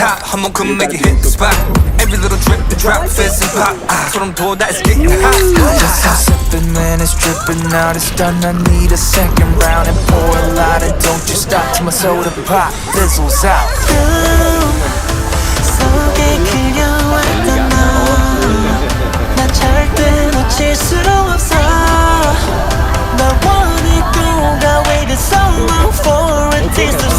hot. 한번 come make it hit the spot. Every little drip, the drop, fizz and pop. 소름 돋아, it's getting hot. Just start sipping when it's dripping out. It's done, I need a second round and pour a lot. And don't you stop till my soda pop fizzles out. 속에 그려왔던 너난 절대 놓칠 수 없어. 널 원했고 I waited so long for a taste of